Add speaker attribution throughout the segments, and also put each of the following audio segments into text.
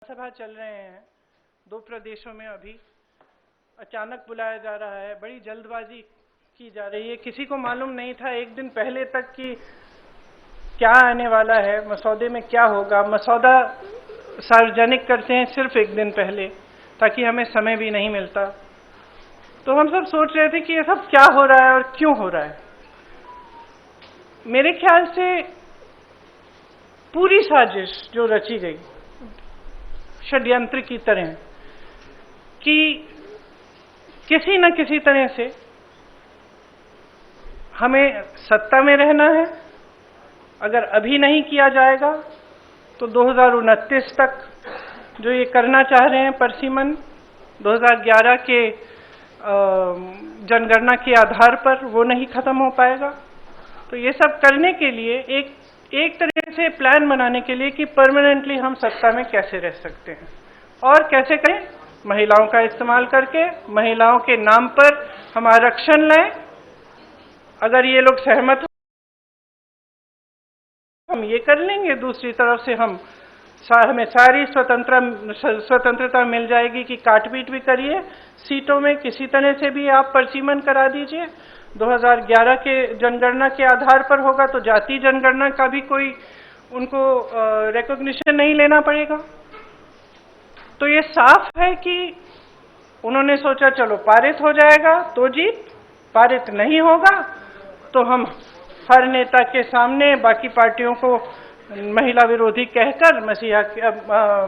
Speaker 1: विधानसभा चल रहे हैं 2 प्रदेशों में। अभी अचानक बुलाया जा रहा है, बड़ी जल्दबाजी की जा रही है। किसी को मालूम नहीं था एक दिन पहले तक कि क्या आने वाला है, मसौदे में क्या होगा। मसौदा सार्वजनिक करते हैं सिर्फ एक दिन पहले, ताकि हमें समय भी नहीं मिलता। तो हम सब सोच रहे थे कि ये सब क्या हो रहा है और क्यों हो रहा है। मेरे ख्याल से पूरी साजिश जो रची गई षड्यंत्र की तरह, कि किसी न किसी तरह से हमें सत्ता में रहना है। अगर अभी नहीं किया जाएगा तो 2029 तक जो ये करना चाह रहे हैं परसिमन, 2011 के जनगणना के आधार पर, वो नहीं खत्म हो पाएगा। तो ये सब करने के लिए एक तरह से प्लान बनाने के लिए कि परमानेंटली हम सत्ता में कैसे रह सकते हैं और कैसे करें। महिलाओं का इस्तेमाल करके महिलाओं के नाम पर हम आरक्षण लें। अगर ये लोग सहमत हो हम ये कर लेंगे। दूसरी तरफ से हमें सारी स्वतंत्रता मिल जाएगी कि काट-पीट भी करिए सीटों में, किसी तरह से भी आप परसिमन करा दीजिए। 2011 के जनगणना के आधार पर होगा तो जाति जनगणना का भी कोई उनको रिकॉग्निशन नहीं लेना पड़ेगा। तो ये साफ है कि उन्होंने सोचा चलो पारित हो जाएगा तो जीत, पारित नहीं होगा तो हम हर नेता के सामने बाकी पार्टियों को महिला विरोधी कहकर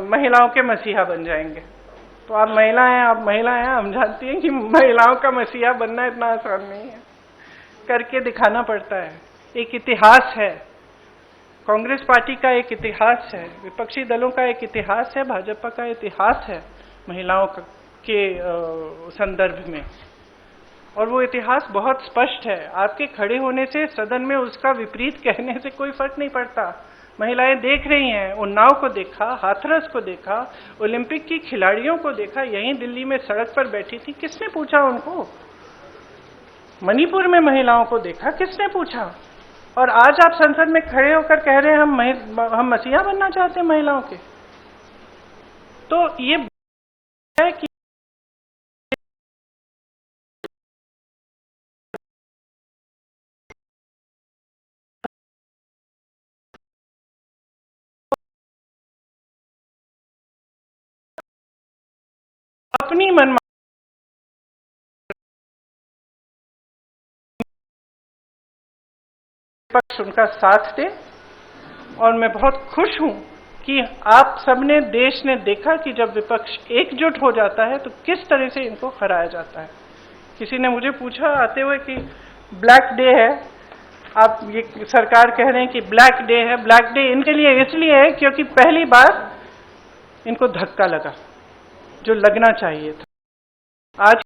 Speaker 1: महिलाओं के मसीहा बन जाएंगे। तो आप महिला हैं, हम जानती हैं कि महिलाओं का मसीहा बनना इतना आसान नहीं है, करके दिखाना पड़ता है। एक इतिहास है, कांग्रेस पार्टी का एक इतिहास है, विपक्षी दलों का एक इतिहास है, भाजपा का इतिहास है महिलाओं के संदर्भ में, और वो इतिहास बहुत स्पष्ट है। आपके खड़े होने से सदन में उसका विपरीत कहने से कोई फर्क नहीं पड़ता। महिलाएं देख रही हैं, उन्नाव को देखा, हाथरस को देखा, ओलंपिक की खिलाड़ियों को देखा, यहीं दिल्ली में सड़क पर बैठी थी, किसने पूछा उनको? मणिपुर में महिलाओं को देखा, किसने पूछा? और आज आप संसद में खड़े होकर कह रहे हैं हम मसीहा बनना चाहते हैं महिलाओं के। तो ये है कि अपनी मनमानी पक्ष उनका साथ दे। और मैं बहुत खुश हूं कि आप सबने, देश ने देखा कि जब विपक्ष एकजुट हो जाता है तो किस तरह से इनको हराया जाता है। किसी ने मुझे पूछा आते हुए कि ब्लैक डे है, आप ये सरकार कह रहे हैं कि ब्लैक डे है। ब्लैक डे इनके लिए इसलिए है क्योंकि पहली बार इनको धक्का लगा जो लगना चाहिए था। आज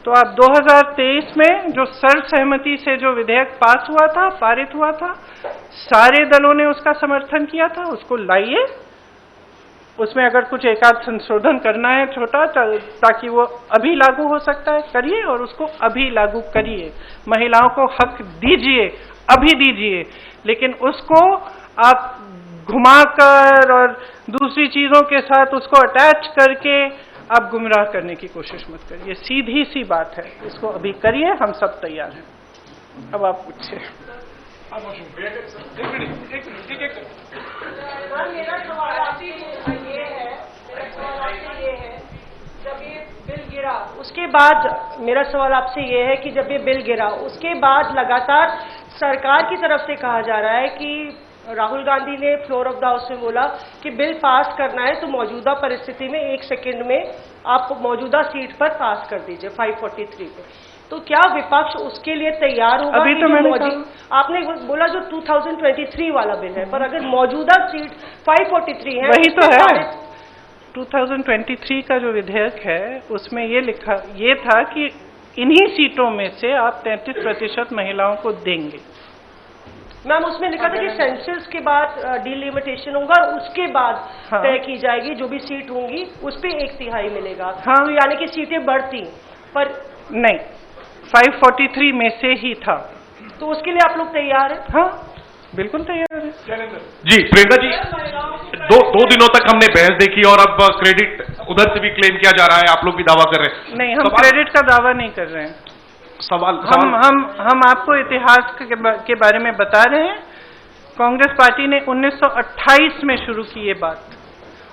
Speaker 1: तो आप 2023 में जो सर्वसहमति से जो विधेयक पास हुआ था, पारित हुआ था, सारे दलों ने उसका समर्थन किया था, उसको लाइए। उसमें अगर कुछ एकाध संशोधन करना है छोटा, ताकि वो अभी लागू हो सकता है, करिए और उसको अभी लागू करिए। महिलाओं को हक दीजिए, अभी दीजिए, लेकिन उसको आप घुमाकर और दूसरी चीजों के साथ उसको अटैच करके आप गुमराह करने की कोशिश मत करिए। सीधी सी बात है, इसको अभी करिए, हम सब तैयार हैं। अब आप पूछिए।
Speaker 2: मेरा सवाल आपसे ये है, जब ये बिल गिरा उसके बाद, मेरा सवाल आपसे ये है कि जब ये बिल गिरा उसके बाद लगातार सरकार की तरफ से कहा जा रहा है कि राहुल गांधी ने फ्लोर ऑफ द हाउस में बोला कि बिल पास करना है तो मौजूदा परिस्थिति में 1 सेकंड में आप मौजूदा सीट पर पास कर दीजिए 543 पे। तो क्या विपक्ष उसके लिए तैयार होगा?
Speaker 1: अभी तो
Speaker 2: आपने बोला जो 2023 वाला बिल है, पर अगर मौजूदा सीट 543 है,
Speaker 1: वही तो है। 2023 का जो विधेयक है उसमें ये था कि इन्हीं सीटों में से आप 33% महिलाओं को देंगे।
Speaker 2: मैम उसमें लिखा था कि सेंसस के बाद डिलिमिटेशन होगा और उसके बाद तय की जाएगी जो भी सीट होंगी उस पे 1/3 मिलेगा। तो यानी कि सीटें बढ़ती, पर
Speaker 1: नहीं, 543 में से ही था।
Speaker 2: तो उसके लिए आप लोग तैयार हैं?
Speaker 1: हाँ, बिल्कुल तैयार है।
Speaker 3: जी प्रियंका जी, दो दिनों तक हमने बहस देखी और अब क्रेडिट उधर से भी क्लेम किया जा रहा है, आप लोग भी दावा कर रहे हैं।
Speaker 1: नहीं, हम क्रेडिट का दावा नहीं कर रहे हैं।
Speaker 3: सवाल
Speaker 1: हम आपको इतिहास के बारे में बता रहे हैं। कांग्रेस पार्टी ने 1928 में शुरू की ये बात,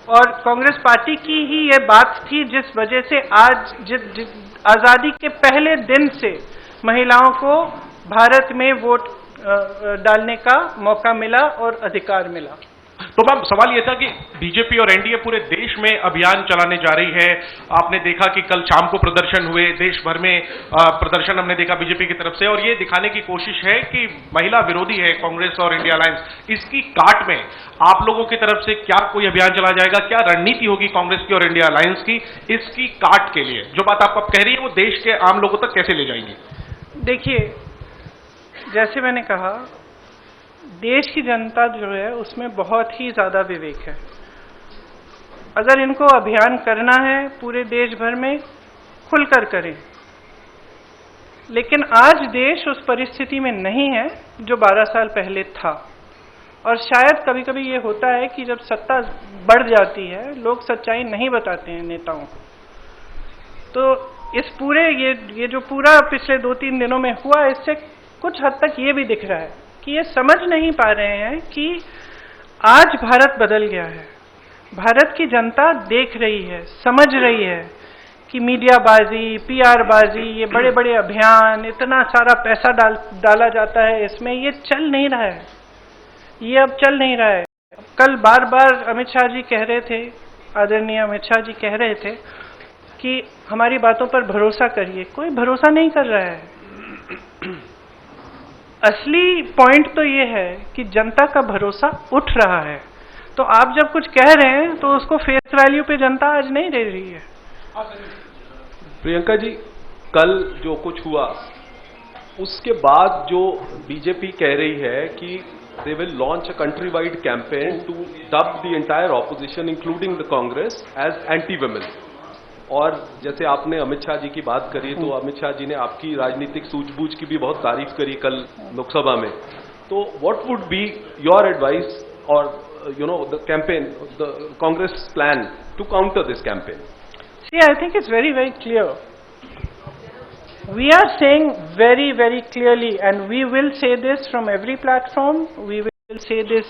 Speaker 1: और कांग्रेस पार्टी की ही ये बात थी जिस वजह से आज आजादी के पहले दिन से महिलाओं को भारत में वोट डालने का मौका मिला और अधिकार मिला।
Speaker 3: तो मैम सवाल यह था कि बीजेपी और एनडीए पूरे देश में अभियान चलाने जा रही है। आपने देखा कि कल शाम को प्रदर्शन हुए, देश भर में प्रदर्शन हमने देखा बीजेपी की तरफ से, और ये दिखाने की कोशिश है कि महिला विरोधी है कांग्रेस और इंडिया अलायंस। इसकी काट में आप लोगों की तरफ से क्या कोई अभियान चलाया जाएगा? क्या रणनीति होगी कांग्रेस की और इंडिया अलायंस की इसकी काट के लिए? जो बात आप कह रही है वो देश के आम लोगों तक कैसे ले जाएंगी?
Speaker 1: देखिए, जैसे मैंने कहा, देश की जनता जो है उसमें बहुत ही ज्यादा विवेक है। अगर इनको अभियान करना है पूरे देश भर में, खुलकर करें। लेकिन आज देश उस परिस्थिति में नहीं है जो 12 साल पहले था, और शायद कभी कभी ये होता है कि जब सत्ता बढ़ जाती है लोग सच्चाई नहीं बताते हैं नेताओं को। तो इस पूरे ये जो पूरा पिछले 2-3 दिनों में हुआ, इससे कुछ हद तक ये भी दिख रहा है कि ये समझ नहीं पा रहे हैं कि आज भारत बदल गया है। भारत की जनता देख रही है, समझ रही है कि मीडियाबाजी, पीआर बाजी, ये बड़े बड़े अभियान, इतना सारा पैसा डाला जाता है इसमें, ये चल नहीं रहा है। ये अब चल नहीं रहा है। कल बार बार अमित शाह जी कह रहे थे, आदरणीय अमित शाह जी कह रहे थे कि हमारी बातों पर भरोसा करिए। कोई भरोसा नहीं कर रहा है। असली पॉइंट तो ये है कि जनता का भरोसा उठ रहा है। तो आप जब कुछ कह रहे हैं तो उसको फेस वैल्यू पे जनता आज नहीं दे रही है।
Speaker 4: प्रियंका जी, कल जो कुछ हुआ उसके बाद जो बीजेपी कह रही है कि they will launch a country-wide campaign to dub the entire opposition including the Congress as anti-women। और जैसे आपने अमित शाह जी की बात करी, तो अमित शाह जी ने आपकी राजनीतिक सूझबूझ की भी बहुत तारीफ करी कल लोकसभा में। तो what would be your advice और the campaign, the Congress plan to counter this campaign?
Speaker 1: See, I think it's very, very clear. We are saying very, very clearly, and we will say this from every platform. We will say this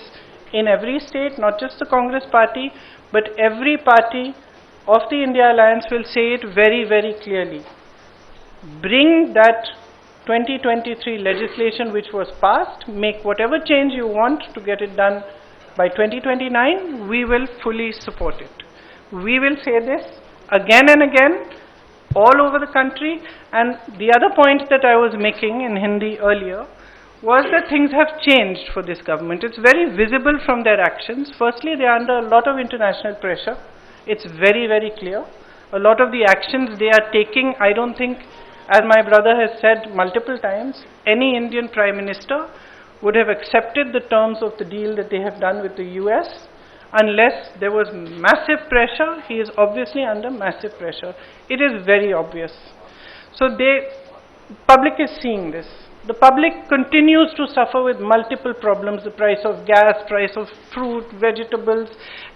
Speaker 1: in every state, not just the Congress party, but every party of the India Alliance will say it very, very clearly. Bring that 2023 legislation which was passed, make whatever change you want to get it done by 2029, we will fully support it. We will say this again and again all over the country. And the other point that I was making in Hindi earlier was that things have changed for this government. It's very visible from their actions. Firstly, they are under a lot of international pressure. It's very, very clear. A lot of the actions they are taking, I don't think, as my brother has said multiple times, any Indian Prime Minister would have accepted the terms of the deal that they have done with the US unless there was massive pressure. He is obviously under massive pressure. It is very obvious. So public is seeing this. The public continues to suffer with multiple problems. The price of gas, price of fruit, vegetables,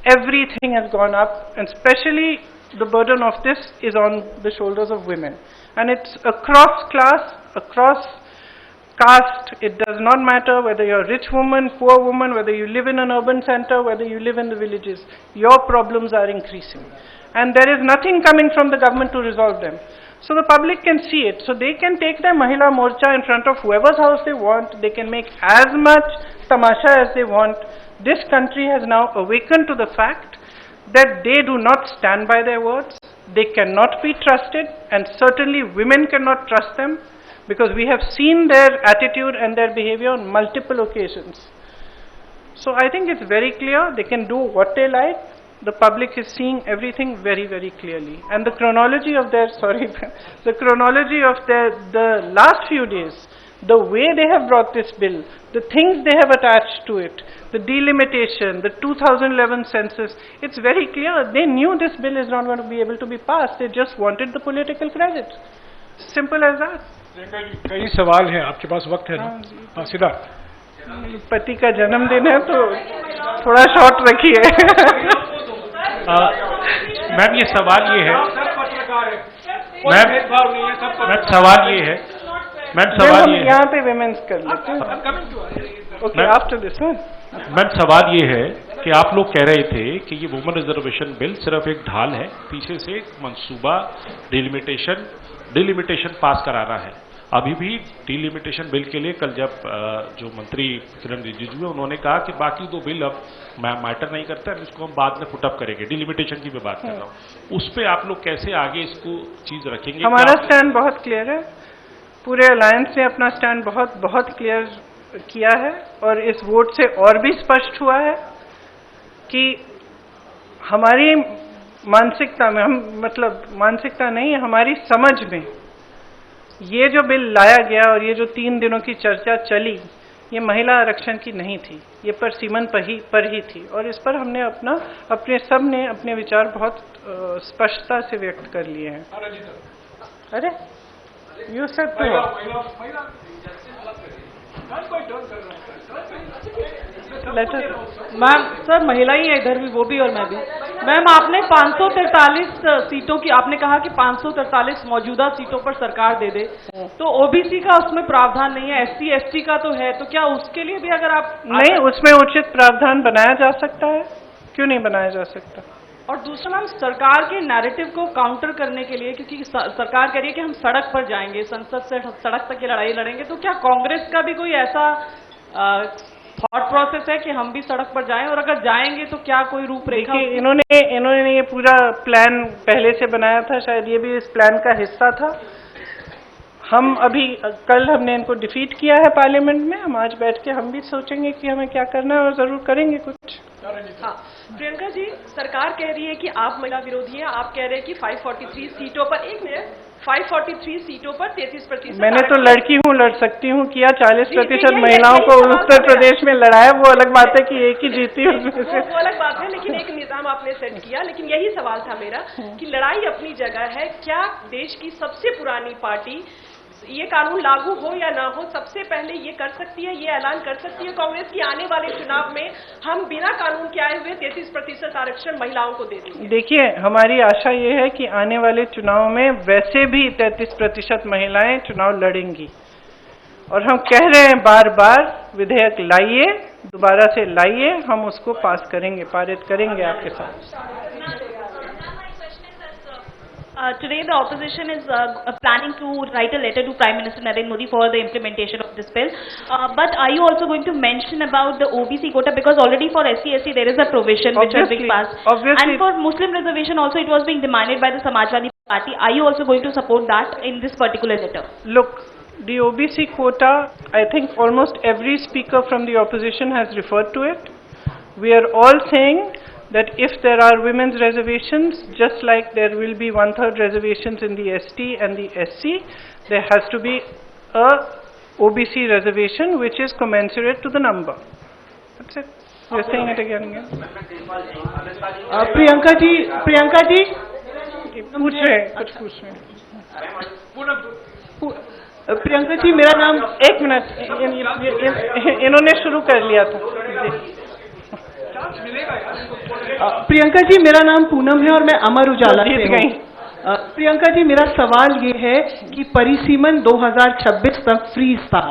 Speaker 1: everything has gone up, and especially the burden of this is on the shoulders of women. And it's across class, across caste. It does not matter whether you're a rich woman, poor woman, whether you live in an urban center, whether you live in the villages. Your problems are increasing. And there is nothing coming from the government to resolve them. So the public can see it. So they can take their Mahila Morcha in front of whoever's house they want. They can make as much tamasha as they want. This country has now awakened to the fact that they do not stand by their words. They cannot be trusted, and certainly women cannot trust them, because we have seen their attitude and their behavior on multiple occasions. So I think it's very clear. They can do what they like. The public is seeing everything very, very clearly. And the chronology of their, the last few days, the way they have brought this bill, the things they have attached to it, the delimitation, the 2011 census, it's very clear. They knew this bill is not going to be able to be passed. They just wanted the political credit. Simple as that.
Speaker 5: कई सवाल हैं, आपके पास वक्त है ना? हाँ, सिद्धार्थ।
Speaker 1: पति का जन्मदिन है तो थोड़ा शॉर्ट रखिए।
Speaker 5: मैम ये सवाल ये है, मैम सवाल ये है, मैम सवाल ये है,
Speaker 1: यहाँ पे विमेंस कर लेते हैं। Okay, after this one.
Speaker 5: Ma'am सवाल ये है कि आप लोग कह रहे थे कि ये वुमेन रिजर्वेशन बिल सिर्फ एक ढाल है, पीछे से एक मंसूबा डिलिमिटेशन पास कराना है। अभी भी डिलिमिटेशन बिल के लिए कल जब जो मंत्री किरण रिजिजू है उन्होंने कहा कि बाकी दो बिल अब मैटर नहीं करता है, इसको हम बाद में पुटअप करेंगे। डिलिमिटेशन की मैं बात कर रहा हूँ, उस पर आप लोग कैसे आगे इसको चीज रखेंगे?
Speaker 1: हमारा स्टैंड बहुत क्लियर है, पूरे अलायंस ने अपना स्टैंड बहुत बहुत क्लियर किया है और इस वोट से और भी स्पष्ट हुआ है कि हमारी मानसिकता में, हम मतलब मानसिकता नहीं, हमारी समझ में ये जो बिल लाया गया और ये जो 3 दिनों की चर्चा चली, ये महिला आरक्षण की नहीं थी, ये परसीमन पर ही थी। और इस पर हमने सब ने अपने विचार बहुत स्पष्टता से व्यक्त कर लिए हैं। अरे यू सेड तो
Speaker 2: मैम सर महिला ही है इधर भी, वो भी और मैं भी। मैम आपने 543 सीटों की आपने कहा कि 543 मौजूदा सीटों पर सरकार दे दे, तो ओबीसी का उसमें प्रावधान नहीं है, एससी एसटी का तो है, तो क्या उसके लिए भी अगर आप
Speaker 1: नहीं, उसमें उचित प्रावधान बनाया जा सकता है, क्यों नहीं बनाया जा सकता?
Speaker 2: और दूसरा मैम सरकार के नैरेटिव को काउंटर करने के लिए, क्योंकि सरकार कह रही है कि हम सड़क पर जाएंगे, संसद से सड़क तक की लड़ाई लड़ेंगे, तो क्या कांग्रेस का भी कोई ऐसा थॉट प्रोसेस है कि हम भी सड़क पर जाएं, और अगर जाएंगे तो क्या कोई रूपरेखा?
Speaker 1: इन्होंने ये पूरा प्लान पहले से बनाया था, शायद ये भी इस प्लान का हिस्सा था। हम अभी कल हमने इनको डिफीट किया है पार्लियामेंट में, हम आज बैठ के हम भी सोचेंगे कि हमें क्या करना है और जरूर करेंगे कुछ।
Speaker 2: हाँ, प्रियंका जी, सरकार कह रही है कि आप महिला विरोधी हैं, आप कह रहे हैं कि 543 सीटों पर 543 सीटों पर 33%।
Speaker 1: मैंने तो लड़की हूँ, लड़ सकती हूँ, किया 40% महिलाओं को उत्तर प्रदेश में लड़ाया, वो अलग बात है कि एक ही जीती उसमें से।
Speaker 2: वो अलग बात है, लेकिन एक निजाम आपने सेट किया। लेकिन यही सवाल था मेरा कि लड़ाई अपनी जगह है, क्या देश की सबसे पुरानी पार्टी ये कानून लागू हो या ना हो, सबसे पहले ये कर सकती है, ये ऐलान कर सकती है कांग्रेस की आने वाले चुनाव में हम बिना कानून के आए हुए 33% आरक्षण महिलाओं को दे देंगे? देखिए, हमारी आशा ये है कि आने वाले चुनाव में वैसे भी 33% महिलाएं चुनाव लड़ेंगी, और हम कह रहे हैं बार बार, विधेयक लाइए, दोबारा से लाइए, हम उसको पास करेंगे, पारित करेंगे आपके साथ।
Speaker 6: Today the opposition is planning to write a letter to Prime Minister Narendra Modi for the implementation of this bill. But are you also going to mention about the OBC quota, because already for SC/ST there is a provision which has been passed.
Speaker 1: Obviously.
Speaker 6: And for Muslim reservation also it was being demanded by the Samajwadi Party. Are you also going to support that in this particular letter?
Speaker 1: Look, the OBC quota, I think almost every speaker from the opposition has referred to it. We are all saying that if there are women's reservations, just like there will be 1/3 reservations in the ST and the SC, there has to be a OBC reservation which is commensurate to the number. That's it. We are saying it again and again.
Speaker 2: Priyanka ji
Speaker 1: पूछ रहे हैं, कुछ पूछ रहे हैं।
Speaker 2: प्रियंका जी, मेरा नाम,
Speaker 1: एक मिनट, इन्होंने शुरू कर लिया था।
Speaker 2: प्रियंका जी, मेरा नाम पूनम है और मैं अमर उजाला से हूँ। प्रियंका जी, मेरा सवाल ये है कि परिसीमन 2026 तक फ्रीज था,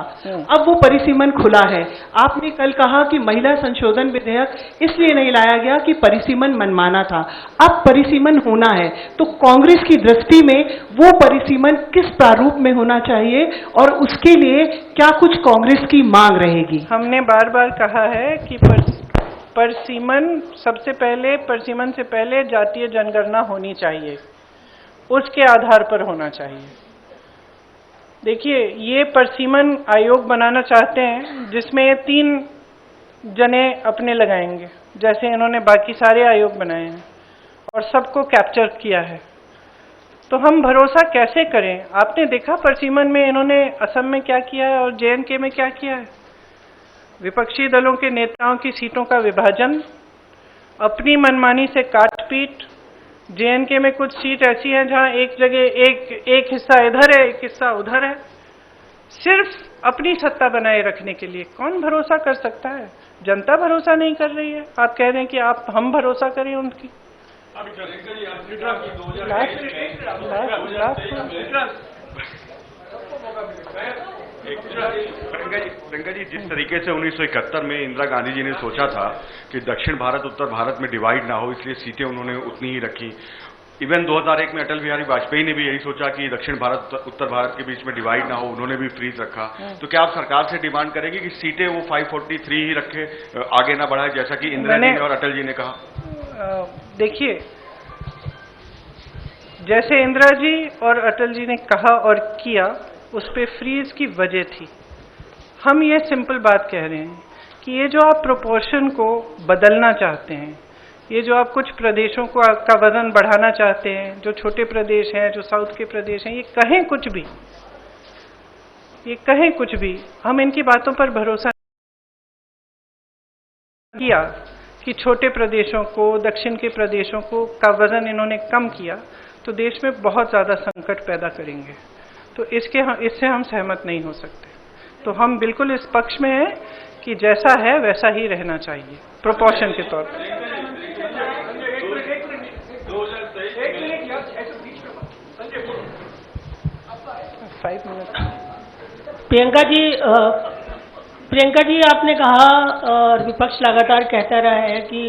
Speaker 2: अब वो परिसीमन खुला है। आपने कल कहा कि महिला संशोधन विधेयक इसलिए नहीं लाया गया कि परिसीमन मनमाना था, अब परिसीमन होना है, तो कांग्रेस की दृष्टि में वो परिसीमन किस प्रारूप में होना चाहिए और उसके लिए क्या कुछ कांग्रेस की मांग रहेगी?
Speaker 1: हमने बार बार कहा है कि परसीमन से पहले जातीय जनगणना होनी चाहिए, उसके आधार पर होना चाहिए। देखिए, ये परसीमन आयोग बनाना चाहते हैं जिसमें ये 3 जने अपने लगाएंगे, जैसे इन्होंने बाकी सारे आयोग बनाए हैं और सबको कैप्चर किया है। तो हम भरोसा कैसे करें? आपने देखा परसीमन में इन्होंने असम में क्या किया है और JNK में क्या किया है। विपक्षी दलों के नेताओं की सीटों का विभाजन, अपनी मनमानी से काट-पीट। JNK में कुछ सीट ऐसी हैं जहां एक जगह एक हिस्सा इधर है, एक हिस्सा उधर है, सिर्फ अपनी सत्ता बनाए रखने के लिए। कौन भरोसा कर सकता है? जनता भरोसा नहीं कर रही है। आप कह रहे हैं कि हम भरोसा करें उनकी।
Speaker 7: प्रियंका जी, जिस तरीके से 1971 में इंदिरा गांधी जी ने सोचा था कि दक्षिण भारत उत्तर भारत में डिवाइड ना हो, इसलिए सीटें उन्होंने उतनी ही रखी। इवन 2001 में अटल बिहारी वाजपेयी ने भी यही सोचा कि दक्षिण भारत उत्तर भारत के बीच में डिवाइड ना हो, उन्होंने भी फ्रीज रखा। तो क्या आप सरकार से डिमांड करेंगे कि सीटें वो 543 ही रखे, आगे ना बढ़ाए, जैसा कि इंदिरा जी ने और अटल जी ने कहा?
Speaker 1: देखिए, जैसे इंदिरा जी और अटल जी ने कहा और किया, उस पे फ्रीज की वजह थी। हम ये सिंपल बात कह रहे हैं कि ये जो आप प्रोपोर्शन को बदलना चाहते हैं, ये जो आप कुछ प्रदेशों को का वजन बढ़ाना चाहते हैं, जो छोटे प्रदेश हैं, जो साउथ के प्रदेश हैं, ये कहें कुछ भी, हम इनकी बातों पर भरोसा किया कि छोटे प्रदेशों को, दक्षिण के प्रदेशों को का वजन इन्होंने कम किया तो देश में बहुत ज्यादा संकट पैदा करेंगे। तो इससे हम सहमत नहीं हो सकते। तो हम बिल्कुल इस पक्ष में हैं कि जैसा है वैसा ही रहना चाहिए, प्रोपोर्शन के तौर पर।
Speaker 8: प्रियंका जी, आपने कहा और विपक्ष लगातार कहता रहा है कि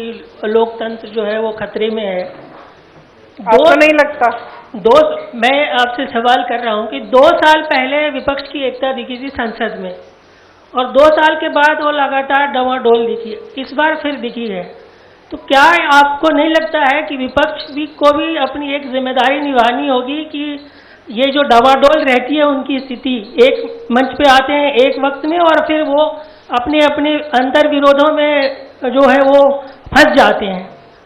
Speaker 8: लोकतंत्र जो है वो खतरे में है।
Speaker 1: आपको नहीं लगता?
Speaker 8: मैं आपसे सवाल कर रहा हूं कि 2 साल पहले विपक्ष की एकता दिखी थी संसद में, और 2 साल के बाद वो लगातार डवाडोल दिखी, इस बार फिर दिखी है। तो क्या आपको नहीं लगता है कि विपक्ष को भी अपनी एक जिम्मेदारी निभानी होगी कि ये जो डवाडोल रहती है उनकी स्थिति, एक मंच पे आते हैं एक वक्त में और फिर वो अपने अपने अंतर विरोधों में जो है वो फंस जाते हैं।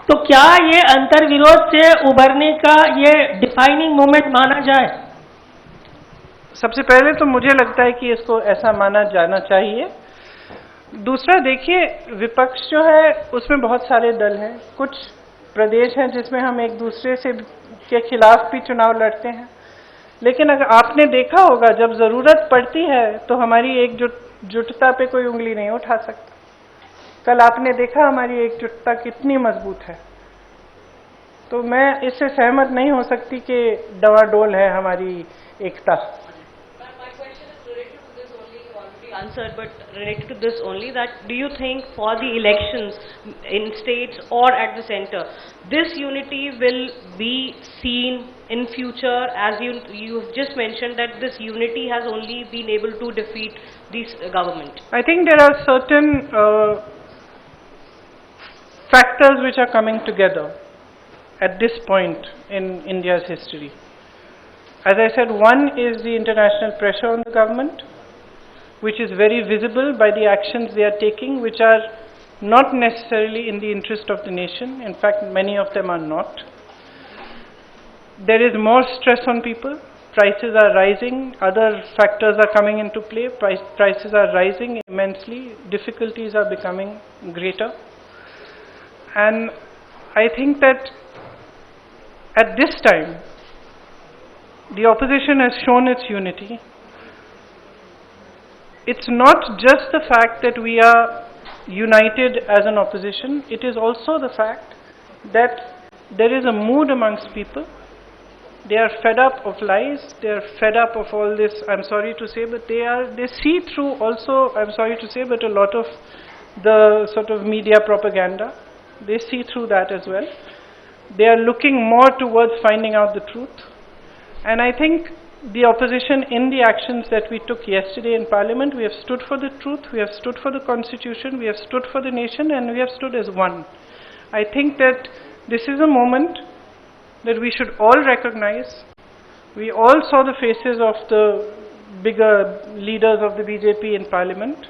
Speaker 8: तो क्या ये अंतर विरोध से उभरने का ये डिफाइनिंग मोमेंट माना जाए?
Speaker 1: सबसे पहले तो मुझे लगता है कि इसको ऐसा माना जाना चाहिए। दूसरा, देखिए, विपक्ष जो है उसमें बहुत सारे दल हैं, कुछ प्रदेश हैं जिसमें हम एक दूसरे से के खिलाफ भी चुनाव लड़ते हैं, लेकिन अगर आपने देखा होगा जब जरूरत पड़ती है तो हमारी एकजुटता पे कोई उंगली नहीं उठा सकता। कल आपने देखा हमारी एकजुटता कितनी मजबूत है। तो मैं इससे सहमत नहीं हो सकती कि डवाडोल है हमारी एकता।
Speaker 2: Answered, but related to this only, that do you think for the elections in states or at the center, this unity will be seen in future? As you've just mentioned that this unity has only been able to defeat this government.
Speaker 1: I think there are certain factors which are coming together at this point in India's history. As I said, one is the international pressure on the government, which is very visible by the actions they are taking, which are not necessarily in the interest of the nation. In fact, many of them are not. There is more stress on people. Prices are rising. Other factors are coming into play. Prices are rising immensely. Difficulties are becoming greater. And I think that at this time, the opposition has shown its unity. It's not just the fact that we are united as an opposition, it is also the fact that there is a mood amongst people. They are fed up of lies, they are fed up of all this, I'm sorry to say, but they see through also, I'm sorry to say, but a lot of the sort of media propaganda. They see through that as well. They are looking more towards finding out the truth. And I think the opposition, in the actions that we took yesterday in Parliament, we have stood for the truth, we have stood for the Constitution, we have stood for the nation, and we have stood as one. I think that this is a moment that we should all recognize. We all saw the faces of the bigger leaders of the BJP in Parliament.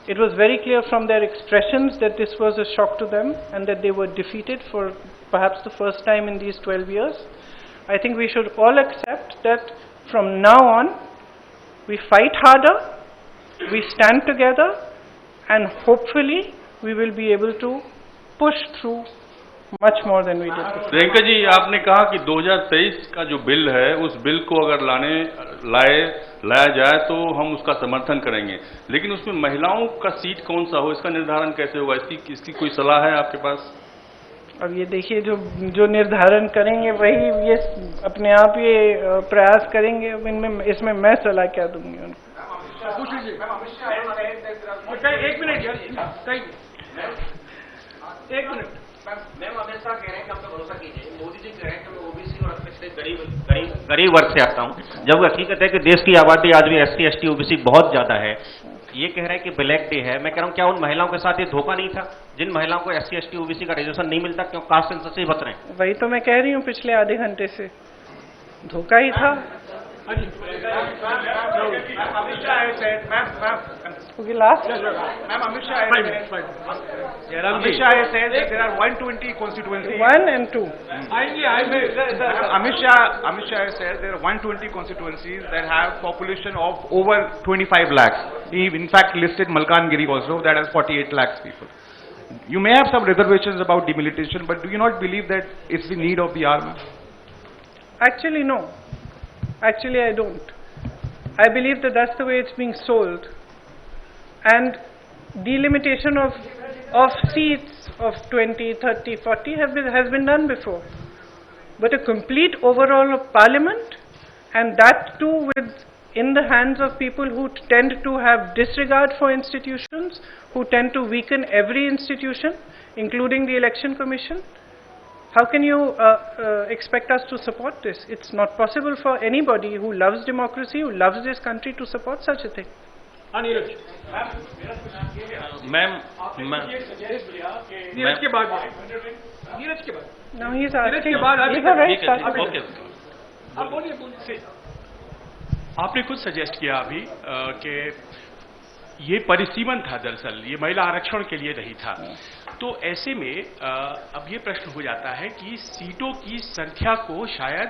Speaker 1: It was very clear from their expressions that this was a shock to them and that they were defeated for perhaps the first time in these 12 years. I think we should all accept that from now on, we fight harder, we stand together, and hopefully we will be able to push through much more than we did before.
Speaker 7: Priyanka ji, आपने कहा कि 2023 का जो bill है, उस bill को अगर लाया जाए तो हम उसका समर्थन करेंगे, लेकिन उसमें महिलाओं का सीट कौन सा हो, इसका निर्धारण कैसे होगा? इसकी कोई सलाह है आपके पास?
Speaker 1: अब ये देखिए, जो निर्धारण करेंगे वही ये अपने आप ये प्रयास करेंगे। अब इसमें मैं सलाह क्या दूंगी उनको?
Speaker 9: एक मिनट
Speaker 10: मैम, अमित शाह कह रहे हैं कि आप तो भरोसा कीजिए, मोदी जी कह रहे हैं कि मैं ओबीसी और अपने गरीब वर्ग से आता हूं, जब हकीकत है कि देश की आबादी आज भी एससी एसटी ओबीसी बहुत ज्यादा है। ये कह रहे हैं कि ब्लैक डे है। मैं कह रहा हूं, क्या उन महिलाओं के साथ ये धोखा नहीं था जिन महिलाओं को एससी एसटी ओबीसी का रिजर्वेशन नहीं मिलता? क्यों कास्ट सेंसस से बच रहे हैं?
Speaker 1: वही तो मैं कह रही हूँ, पिछले आधे घंटे से धोखा ही था। Okay, last.
Speaker 9: Ma'am, Amit Shah has said that there are 120 constituencies.
Speaker 1: 1 and 2.
Speaker 9: Amit Shah has said there are 120 constituencies that have population of over 25 lakhs. He in fact listed Malkangiri also, that has 48 lakhs people. You may have some reservations about demilitation, but do you not believe that it's the need of the hour?
Speaker 1: Actually, no. Actually, I don't. I believe that that's the way it's being sold. And delimitation of seats of 20, 30, 40 has been done before. But a complete overhaul of parliament, and that too in the hands of people who tend to have disregard for institutions, who tend to weaken every institution, including the election commission. How can you expect us to support this? It's not possible for anybody who loves democracy, who loves this country, to support such a thing.
Speaker 10: Ma'am,
Speaker 9: Neeraj के बाद
Speaker 1: Now he's asking.
Speaker 9: के बाद
Speaker 1: He's already started.
Speaker 9: आप बोलिए। आपने खुद suggest किया अभी कि ये परिसीमन था, दरअसल ये महिला आरक्षण के लिए नहीं था। तो ऐसे में अब ये प्रश्न हो जाता है कि सीटों की संख्या को शायद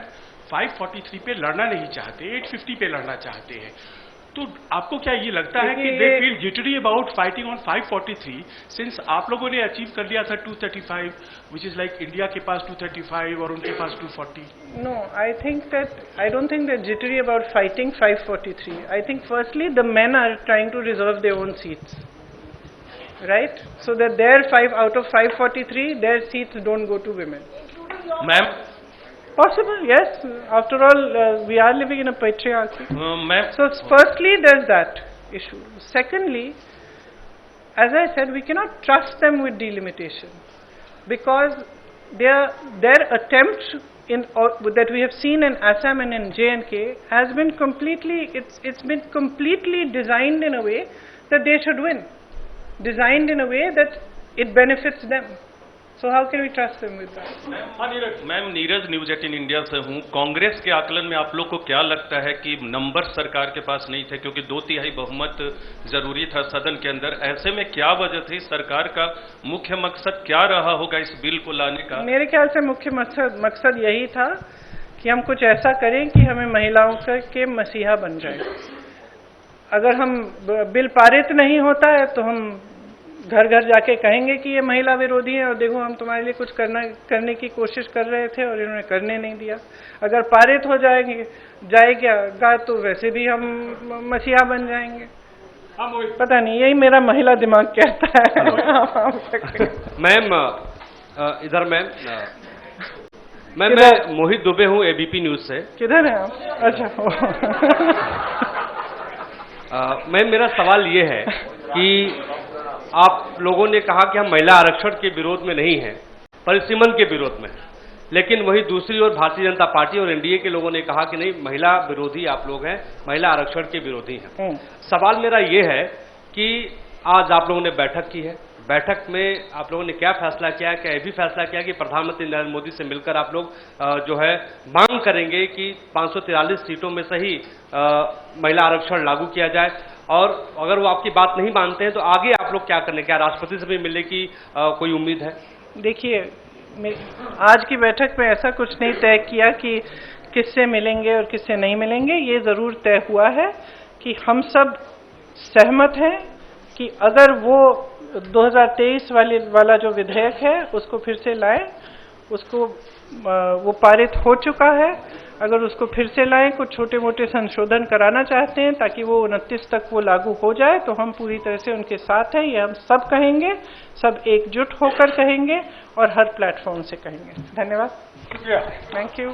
Speaker 9: 543 पे लड़ना नहीं चाहते, 850 पे लड़ना चाहते हैं। तो आपको क्या ये लगता है कि they feel jittery about fighting on 543 since आप लोगों ने अचीव कर लिया था 235, विच इज लाइक इंडिया के पास 235 और उनके पास 240?
Speaker 1: No, I don't think they're jittery about fighting 543. I think firstly the men are trying to reserve their own seats, right? So that their 5 out of 543, their seats don't go to women.
Speaker 10: Ma'am,
Speaker 1: Possible, yes. After all, we are living in a patriarchy.
Speaker 10: Ma'am,
Speaker 1: So firstly, there's that issue. Secondly, as I said, we cannot trust them with delimitation because their attempt that we have seen in Assam and in J&K has been it's been completely designed in a way that they should win, designed in a way that it benefits them. So how can we trust them with that?
Speaker 10: Ma'am, Neeraj news 18 India से हूँ। कांग्रेस के आकलन में आप लोग को क्या लगता है कि नंबर सरकार के पास नहीं थे, क्योंकि 2/3 बहुमत जरूरी था सदन के अंदर? ऐसे में क्या वजह थी? सरकार का मुख्य मकसद क्या रहा होगा इस बिल को लाने का?
Speaker 1: मेरे ख्याल से मुख्य मकसद यही था कि हम कुछ ऐसा करें कि हमें महिलाओं के मसीहा बन जाए। अगर हम बिल पारित नहीं होता है तो हम घर घर जाके कहेंगे कि ये महिला विरोधी है और देखो हम तुम्हारे लिए कुछ करने की कोशिश कर रहे थे और इन्होंने करने नहीं दिया। अगर पारित हो जाएगा तो वैसे भी हम मसीहा बन जाएंगे। पता नहीं, यही मेरा महिला दिमाग कहता है।
Speaker 11: मैम, इधर मैम मैं मोहित दुबे हूँ, एबीपी न्यूज से।
Speaker 1: किधर हैं आप? अच्छा।
Speaker 11: मैम, मेरा सवाल ये है कि आप लोगों ने कहा कि हम महिला आरक्षण के विरोध में नहीं हैं, परिसीमन के विरोध में, लेकिन वही दूसरी ओर भारतीय जनता पार्टी और एनडीए के लोगों ने कहा कि नहीं, महिला विरोधी आप लोग हैं, महिला आरक्षण के विरोधी हैं। सवाल मेरा ये है कि आज आप लोगों ने बैठक की है, बैठक में आप लोगों ने क्या फैसला किया? क्या ये भी फैसला किया कि प्रधानमंत्री नरेंद्र मोदी से मिलकर आप लोग जो है मांग करेंगे कि 543 सीटों में से ही महिला आरक्षण लागू किया जाए? और अगर वो आपकी बात नहीं मानते हैं तो आगे आप लोग क्या करने? क्या राष्ट्रपति से भी मिलने की कोई उम्मीद है?
Speaker 1: देखिए, आज की बैठक में ऐसा कुछ नहीं तय किया कि किससे मिलेंगे और किससे नहीं मिलेंगे। ये ज़रूर तय हुआ है कि हम सब सहमत हैं कि अगर वो 2023 वाला जो विधेयक है उसको फिर से लाएं, उसको वो पारित हो चुका है, अगर उसको फिर से लाएं, कुछ छोटे मोटे संशोधन कराना चाहते हैं ताकि वो 29 तक वो लागू हो जाए, तो हम पूरी तरह से उनके साथ हैं। ये हम सब कहेंगे, सब एकजुट होकर कहेंगे और हर प्लेटफॉर्म से कहेंगे। धन्यवाद। Thank you.